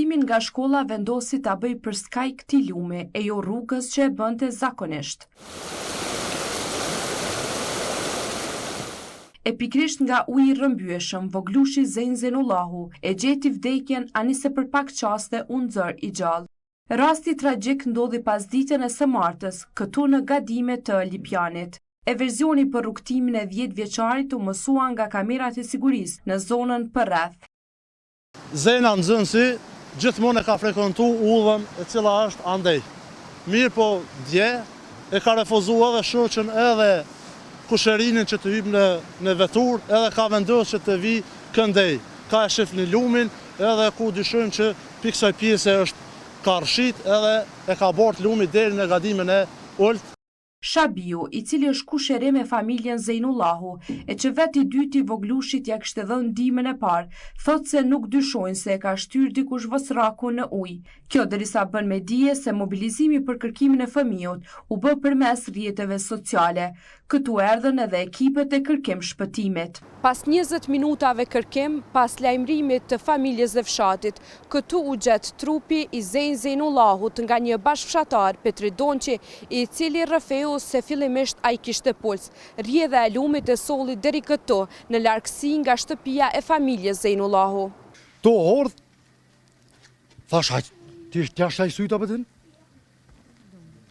Mësimin nga shkolla vendosi ta bëj për skaj këtij lumi e jo rrugës që e bënte zakonisht. E pikrisht nga uji i rrëmbyeshëm, voglushi Zein Zenullahu e gjeti vdekjen ani se për pak qaste u nxor i gjallë. Rasti tragjik ndodhi pasditën e së martës, këtu në Gadime të Lipjanit. E verzioni për rrugtimin e 10 vjeçarit u mësua nga kamerat e sigurisë në zonën përreth. Zena nxënësi gjithmonë e ka frekuentu udhën e cila është andej. Mirë po dje e ka refuzuar edhe shoqën edhe kushërinin që të hyjë në vetur, edhe ka vendosur që të vi këndej. Ka e shif në lumin edhe ku dyshojmë që pikë kësaj pjese është ka rshit edhe e ka bort lumi deri në Gadimen e Olt. Shabiu, i cili është kushere me familjen Zeinullahu, e që veti dyti voglushit ja kishte dhënë ndihmën e parë, thot se nuk dyshojnë se e ka shtyr dikush vosraku në ujë. Kjo derisa bën me dije se mobilizimi për kërkimin e fëmijët u bë përmes rrjeteve sociale. Këtu erdhën edhe ekipet e kërkim shpëtimit. Pas 20 minutave kërkim, pas lajmërimit të familjes dhe fshatit, këtu u gjet trupi i Zein Zeinullahut nga një bashkëfshatar, Petri Donqi, i cili rrëfeu se fillimisht ai kishte puls. Rrjedha e lumit e solli deri këtu, në largësi nga shtëpia e familjes Zeinullahu. To hordh, thash haq, ti jashtë ai syta pëtën?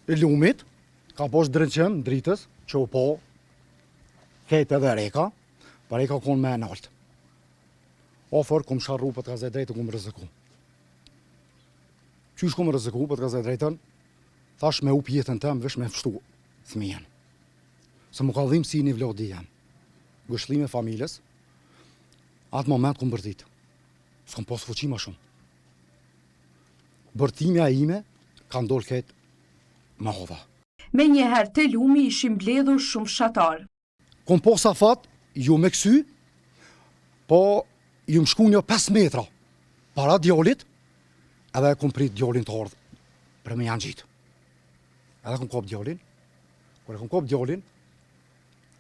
E lumit, ka posh drejtëm dritës, që u po, ketë edhe reka, pa reka konë me enalt. Ofer, kom sharru për të ka zë drejtë, kom rëzëku. Qysh kom rëzëku për të ka zë drejtën, thash me u pjetën tëm, vesh me fështu thmijen. Se mu ka dhim si një vlodi jam. Gëshlime familjes, atë moment kom bërtit. S'kom posë fuqima shumë. Bërtimja ime, ka ndollë ketë më hodha. Me njëherë të lumi ishim mbledhur shumë fshatar. Kom posa fat, ju me kësy, po ju më shku një 5 metra para djallit, edhe kom prit djallin të ardhë për me janë gjitë. Edhe kom kop djallin, kër e kom kop djallin,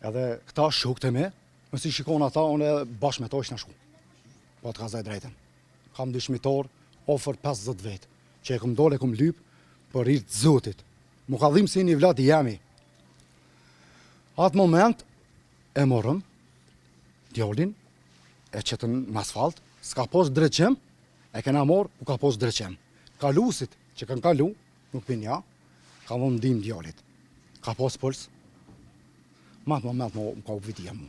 edhe këta shukët e me, nësi shikon ata, unë bashkë me ta ishë në shku. Po të ka zaj drejten. Kam dëshmitar, ofër 50 vetë, që e kom dole, e kom lypë për rritë zotit. Mu ka dhim si një vlad i jemi. Atë moment e morëm djallin, e qëtën në asfalt, s'ka pos dreqem, e kena morë, u ka pos dreqem. Kalusit që kanë kalu, nuk pinja, ka më ndim djallit. Ka pos puls, ma atë moment më ka u vitia mu.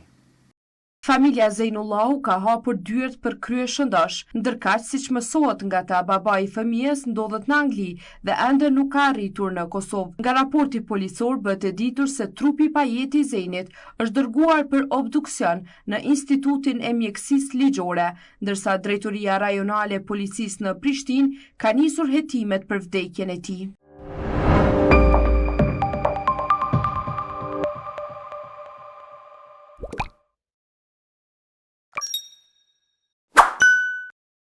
Familja Zeinullahu ka hapur dyert për krye shëndosh, ndërkaq siç mësohet nga ta babai i fëmijës ndodhet në Angli dhe ende nuk ka arritur në Kosovë. Nga raporti policor bëhet e ditur se trupi i pajeti i Zeinit është dërguar për obduksion në Institutin e Mjekësisë Ligjore, ndërsa Drejtoria Rajonale e Policisë në Prishtinë ka nisur hetimet për vdekjen e tij.